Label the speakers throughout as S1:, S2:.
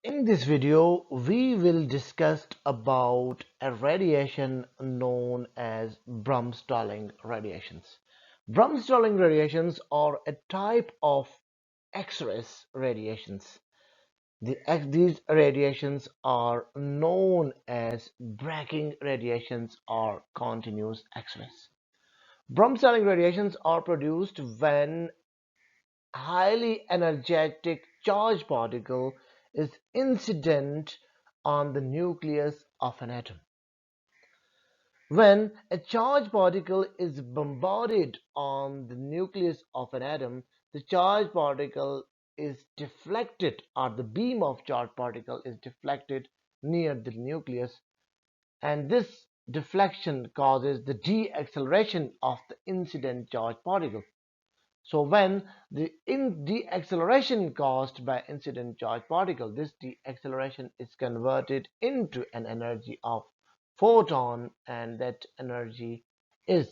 S1: In this video, we will discuss about a radiation known as Bremsstrahlung radiations. Bremsstrahlung radiations are a type of X-rays radiations. These radiations are known as braking radiations or continuous X-rays. Bremsstrahlung radiations are produced when highly energetic charged particle is incident on the nucleus of an atom. When a charged particle is bombarded on the nucleus of an atom, the charged particle is deflected, or the beam of charged particle is deflected near the nucleus, and this deflection causes the deceleration of the incident charged particle. So when the deceleration caused by incident charge particle, this deceleration is converted into an energy of photon, and that energy is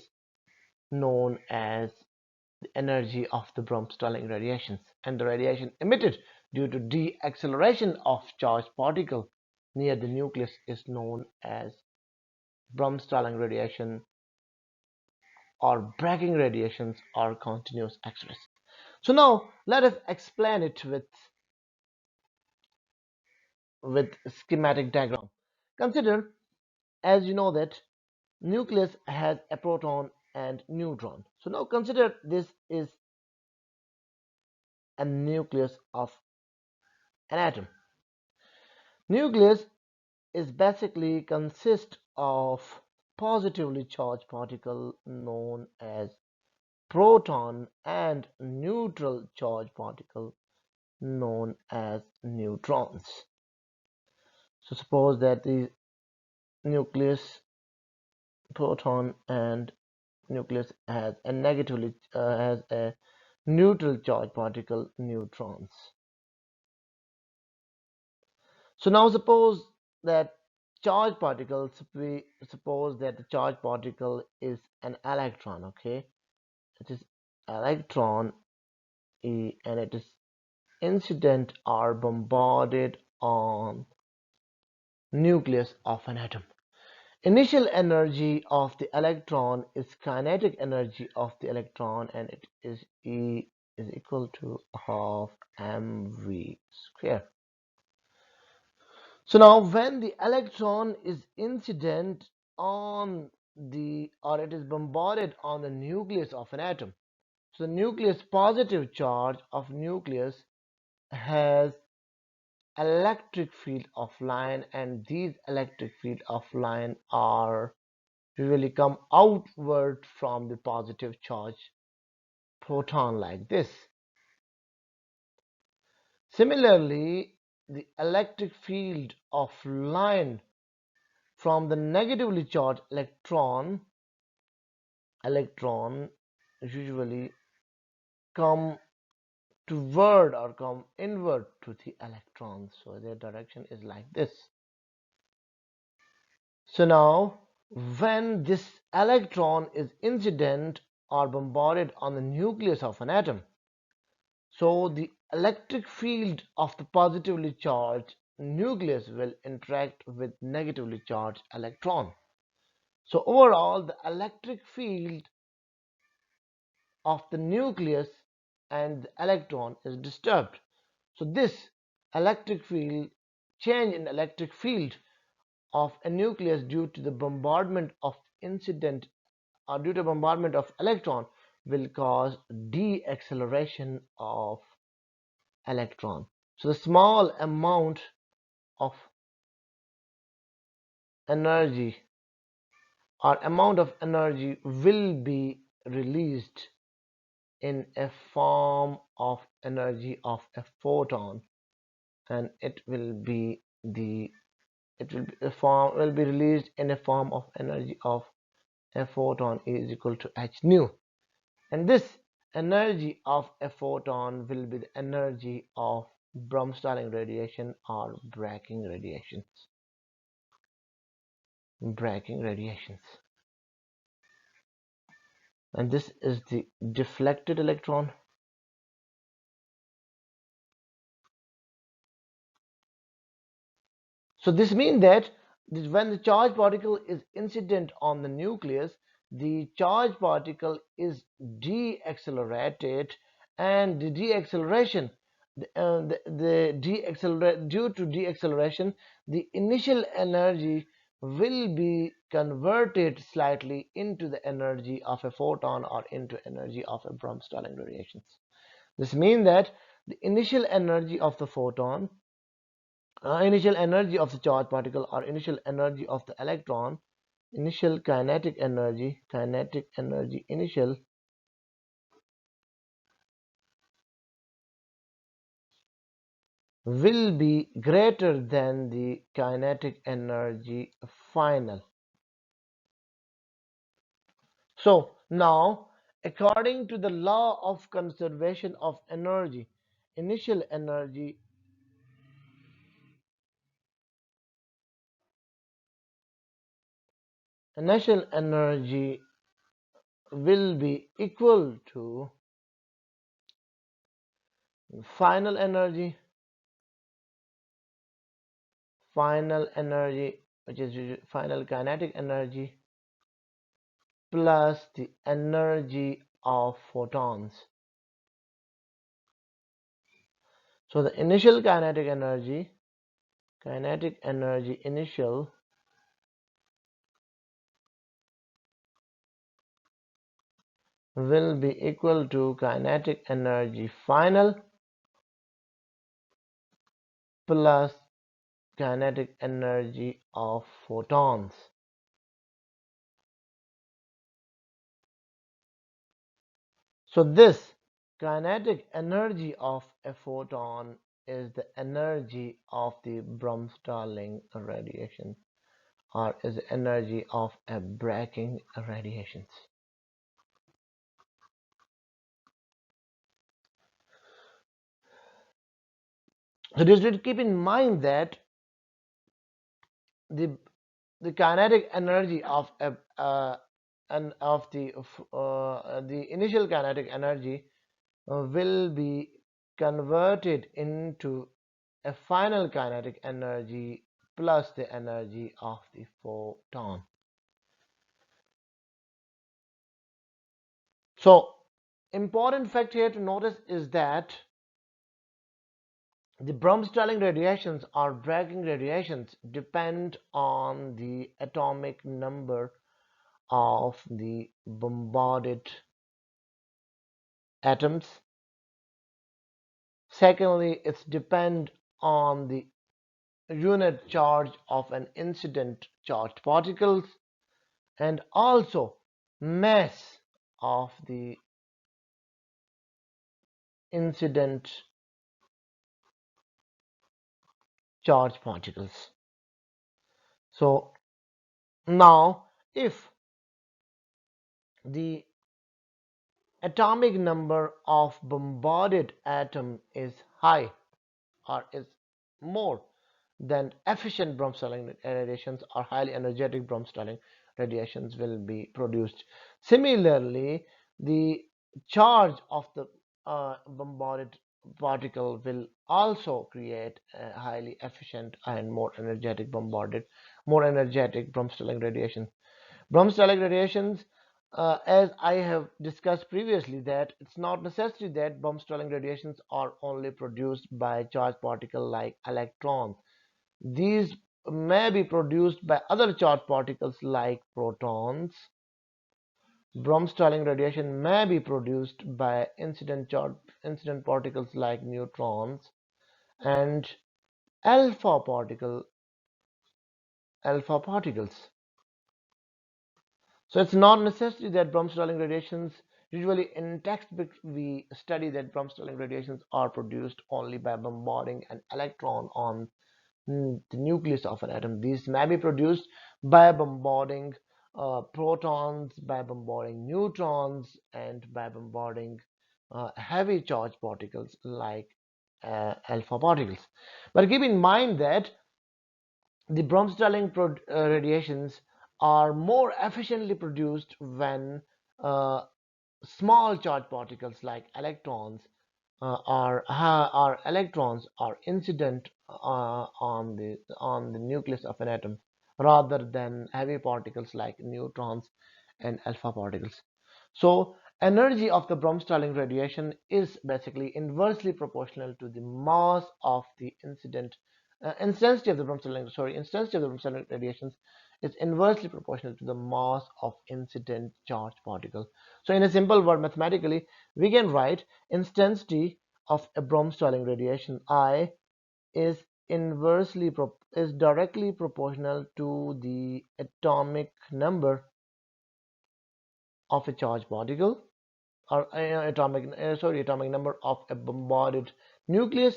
S1: known as the energy of the Bremsstrahlung radiations. And the radiation emitted due to deceleration of charged particle near the nucleus is known as Bremsstrahlung radiation or braking radiations or continuous X-rays. So now let us explain it with schematic diagram. Consider, as you know, that nucleus has a proton and neutron. So now consider this is a nucleus of an atom. Nucleus is basically consists of positively charged particle known as proton and neutral charged particle known as neutrons. So suppose that the nucleus proton and nucleus has a neutral charge particle, neutrons. So now that suppose that the charge particle is an electron. Okay, it is electron E, and it is incident or bombarded on nucleus of an atom. Initial energy of the electron is kinetic energy of the electron, and it is E is equal to half mv square. So now when the electron is incident on it is bombarded on the nucleus of an atom, so the nucleus positive charge of nucleus has electric field of line, and these electric field of line are usually come outward from the positive charge proton like this. Similarly, the electric field of line from the negatively charged electron usually come toward or come inward to the electron, so their direction is like this. So now when this electron is incident or bombarded on the nucleus of an atom, so the electric field of the positively charged nucleus will interact with negatively charged electron. So overall, the electric field of the nucleus and the electron is disturbed. So this electric field change in electric field of a nucleus due to the bombardment of incident or due to bombardment of electron will cause deceleration of electron. So the small amount of energy will be released in a form of energy of a photon, and it will be released in a form of energy of a photon is equal to h nu, and this energy of a photon will be the energy of Bremsstrahlung radiation or braking radiations. And this is the deflected electron, So this means that when the charged particle is incident on the nucleus, the charged particle is deaccelerated, and the deacceleration, due to deacceleration, the initial energy will be converted slightly into the energy of a photon or into energy of a Bremsstrahlung radiations. This means that the initial energy of the photon, initial energy of the charged particle, or initial energy of the electron, initial kinetic energy initial will be greater than the kinetic energy final. So now, according to the law of conservation of energy, initial energy initial energy will be equal to final energy, which is final kinetic energy, plus the energy of photons. So the initial kinetic energy initial will be equal to kinetic energy final plus kinetic energy of photons. So this kinetic energy of a photon is the energy of the Bremsstrahlung radiation, or is the energy of a breaking radiations. So just to keep in mind that the the kinetic energy of a and of the initial kinetic energy will be converted into a final kinetic energy plus the energy of the photon. So important fact here to notice is that the Bremsstrahlung radiations or breaking radiations depend on the atomic number of the bombarded atoms. Secondly, it's depend on the unit charge of an incident charged particles, and also mass of the incident charged particles. So now if the atomic number of bombarded atom is high or is more than efficient Bremsstrahlung radiations, or highly energetic Bremsstrahlung radiations will be produced. Similarly, the charge of the bombarded particle will also create a highly efficient and more energetic Bremsstrahlung radiation. Bremsstrahlung radiations, as I have discussed previously, that it's not necessary that Bremsstrahlung radiations are only produced by charged particles like electrons. These may be produced by other charged particles like protons. Bremsstrahlung radiation may be produced by incident particles like neutrons and alpha particles. So it's not necessary that Bremsstrahlung radiations, usually in textbook we study that Bremsstrahlung radiations are produced only by bombarding an electron on the nucleus of an atom. These may be produced by bombarding protons, by bombarding neutrons, and by bombarding heavy charged particles like alpha particles. But keep in mind that the Bremsstrahlung radiations are more efficiently produced when uh, small charged particles like electrons are electrons are incident on the nucleus of an atom rather than heavy particles like neutrons and alpha particles. So energy of the Bremsstrahlung radiation is basically inversely proportional to the mass of the incident intensity of the Bremsstrahlung radiations is inversely proportional to the mass of incident charged particle. So in a simple word, mathematically, we can write intensity of a Bremsstrahlung radiation I is directly proportional to the atomic number of a charged particle or atomic number of a bombarded nucleus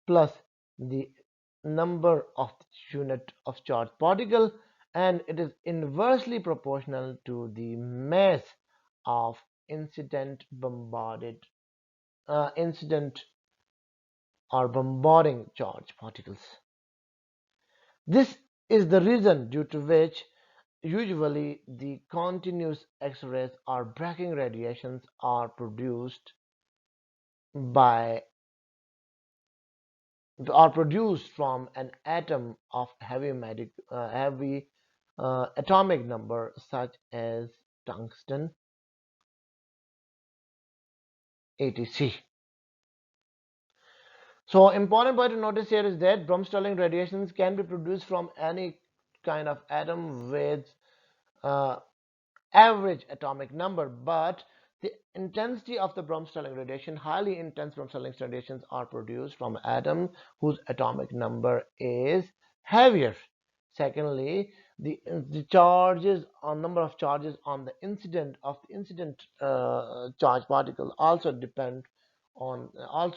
S1: plus the number of the unit of charged particle, and it is inversely proportional to the mass of incident bombarded incident or bombarding charged particles. This is the reason due to which usually the continuous X-rays or braking radiations by are produced from an atom of heavy atomic number such as tungsten, etc. So important point to notice here is that Bremsstrahlung radiations can be produced from any kind of atom with uh, average atomic number, but the intensity of the Bremsstrahlung radiation, highly intense Bremsstrahlung radiations are produced from atoms whose atomic number is heavier. Secondly, the charges on number of charges on the incident charge particle also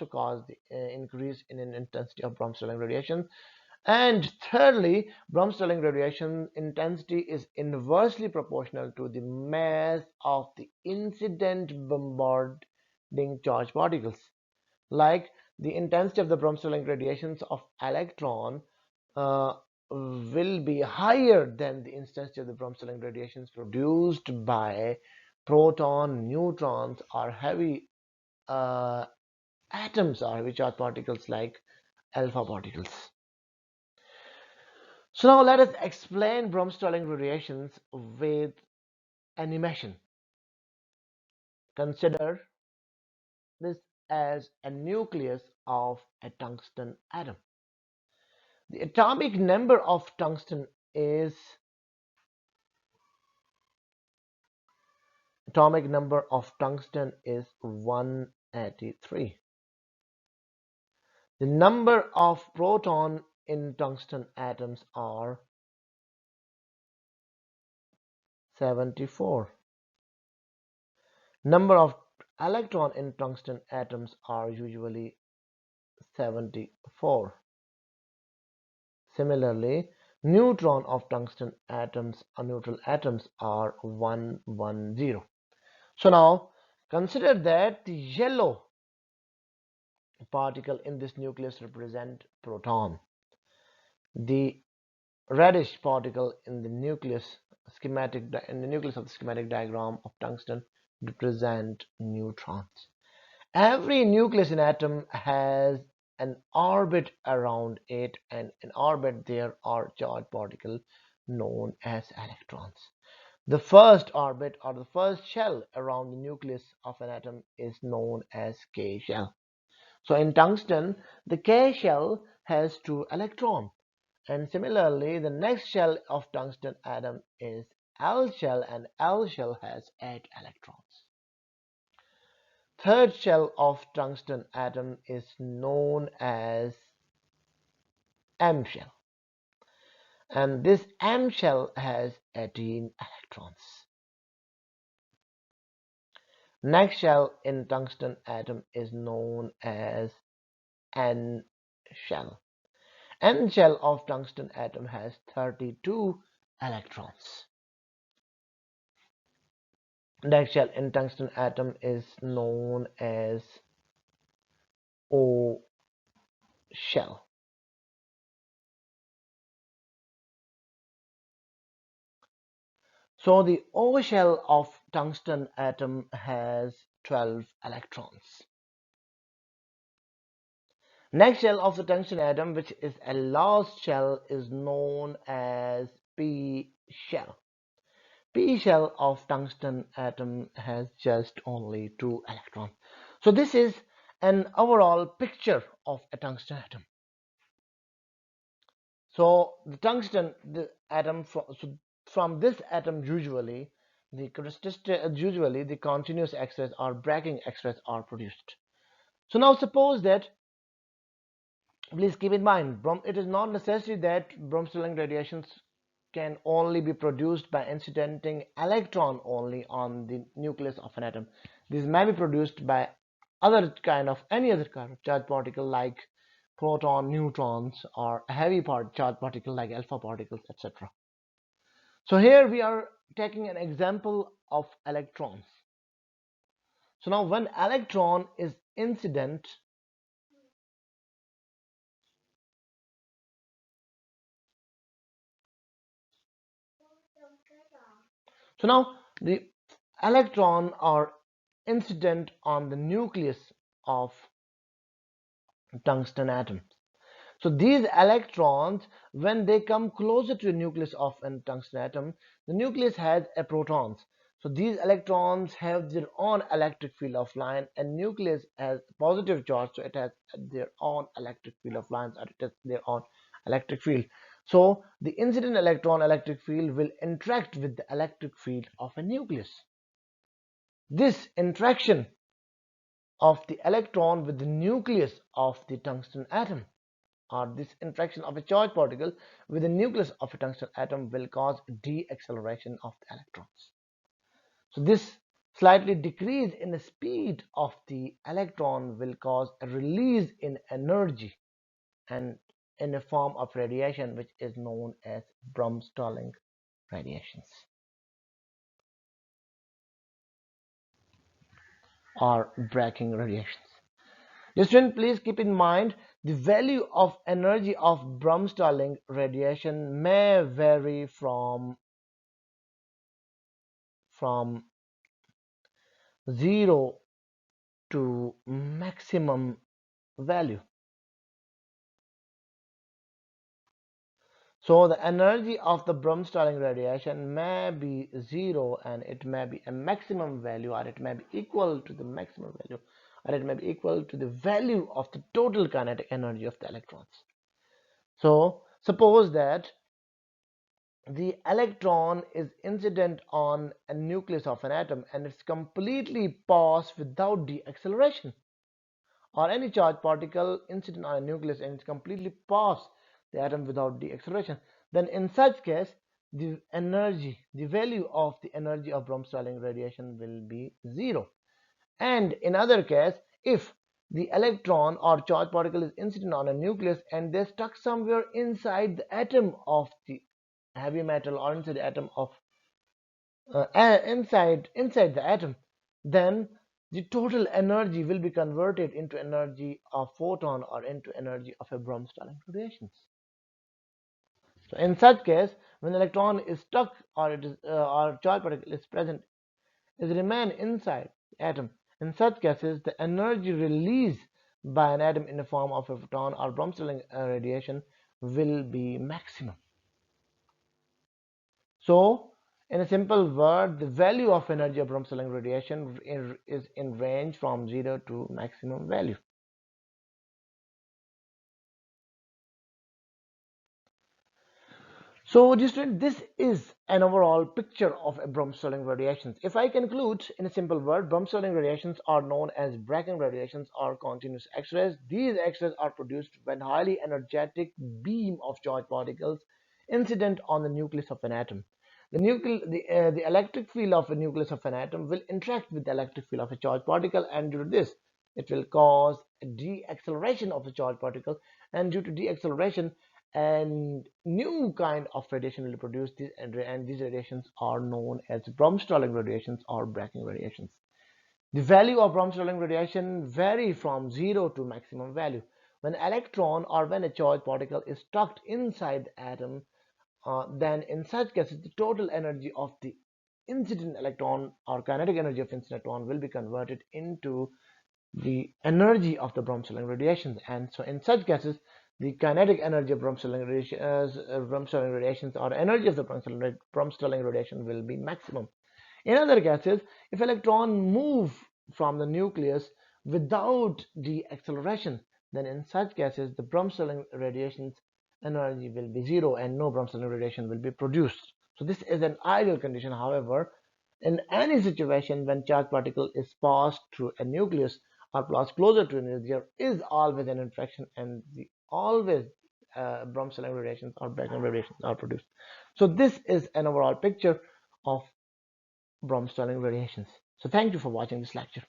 S1: cause the increase in an intensity of Bremsstrahlung radiation. And thirdly, Bremsstrahlung radiation intensity is inversely proportional to the mass of the incident bombarding charged particles. Like the intensity of the Bremsstrahlung radiations of electron uh, will be higher than the intensity of the Bremsstrahlung radiations produced by proton, neutrons, or heavy uh, atoms or heavy charged particles like alpha particles. So now let us explain Bremsstrahlung radiations with animation. Consider this as a nucleus of a tungsten atom. The atomic number of tungsten is 183. The number of proton in tungsten atoms are 74. Number of electron in tungsten atoms are usually 74. Similarly, neutron of tungsten atoms or neutral atoms are 110. So now consider that the yellow particle in this nucleus represent proton. The reddish particle in the nucleus of the schematic diagram of tungsten represent neutrons. Every nucleus in atom has an orbit around it, and in orbit there are charged particles known as electrons. The first orbit or the first shell around the nucleus of an atom is known as K shell. So in tungsten, the K shell has 2 electrons, and similarly the next shell of tungsten atom is L shell, and L shell has 8 electrons. Third shell of tungsten atom is known as M shell, and this M shell has 18 electrons. Next shell in tungsten atom is known as N shell. N shell of tungsten atom has 32 electrons. Next shell in tungsten atom is known as O shell. So the O shell of tungsten atom has 12 electrons. Next shell of the tungsten atom, which is a last shell, is known as p shell. P shell of tungsten atom has just only 2 electrons. So this is an overall picture of a tungsten atom. So the tungsten the atom from this atom usually the continuous X-rays or braking X-rays are produced. So now suppose that, please keep in mind, it is not necessary that Bremsstrahlung radiations can only be produced by incidenting electron only on the nucleus of an atom. These may be produced by any other kind of charged particle like proton, neutrons, or a heavy charged particle like alpha particles, etc. So here we are taking an example of electrons. So now when electron is incident, so now the electron are incident on the nucleus of tungsten atom. So these electrons, when they come closer to the nucleus of a tungsten atom, the nucleus has a protons. So these electrons have their own electric field of line, and nucleus has positive charge, so it has their own electric field of lines, or it has their own electric field. So the incident electron electric field will interact with the electric field of a nucleus. This interaction of the electron with the nucleus of the tungsten atom, or this interaction of a charged particle with the nucleus of a tungsten atom, will cause deceleration of the electrons. So this slightly decrease in the speed of the electron will cause a release in energy and in a form of radiation which is known as Bremsstrahlung radiations or braking radiations. Student, please keep in mind the value of energy of Bremsstrahlung radiation may vary from 0 to maximum value. So the energy of the Bremsstrahlung radiation may be 0, and it may be a maximum value, or it may be equal to the maximum value, or it may be equal to the value of the total kinetic energy of the electrons. So suppose that the electron is incident on a nucleus of an atom and it's completely passed without deceleration, or any charged particle incident on a nucleus and it's completely pass the atom without deceleration, then in such case the value of the energy of Bremsstrahlung radiation will be 0. And in other case, if the electron or charged particle is incident on a nucleus and they're stuck somewhere inside the atom of the heavy metal, or inside the atom of inside the atom, then the total energy will be converted into energy of photon or into energy of a Bremsstrahlung radiations. So in such case, when electron is stuck, or it is or charged particle is present, is remain inside the atom, in such cases the energy released by an atom in the form of a photon or Bremsstrahlung radiation will be maximum. So, in a simple word, the value of energy of Bremsstrahlung radiation is in range from 0 to maximum value. So, dear student, this is an overall picture of Bremsstrahlung radiations. If I conclude in a simple word, Bremsstrahlung radiations are known as braking radiations or continuous X-rays. These X-rays are produced when highly energetic beam of charged particles incident on the nucleus of an atom. The electric field of a nucleus of an atom will interact with the electric field of a charged particle, and due to this, it will cause a deceleration of the charged particle, and due to deceleration, and new kind of radiation will be produced, and these radiations are known as Bremsstrahlung radiations or braking radiations. The value of Bremsstrahlung radiation vary from 0 to maximum value. When electron or when a charged particle is stuck inside the atom, then in such cases the total energy of the incident electron or kinetic energy of incident electron will be converted into the energy of the Bremsstrahlung radiations. And so in such cases, the kinetic energy of Bremsstrahlung radiations, or energy of the Bremsstrahlung radiation, will be maximum. In other cases, if electrons move from the nucleus without deceleration, then in such cases the Bremsstrahlung radiation's energy will be zero and no Bremsstrahlung radiation will be produced. So this is an ideal condition. However, in any situation when charged particle is passed through a nucleus or passed closer to a nucleus, there is always an interaction, and always Bremsstrahlung radiations or background radiations are produced. So this is an overall picture of Bromstalling variations. So thank you for watching this lecture.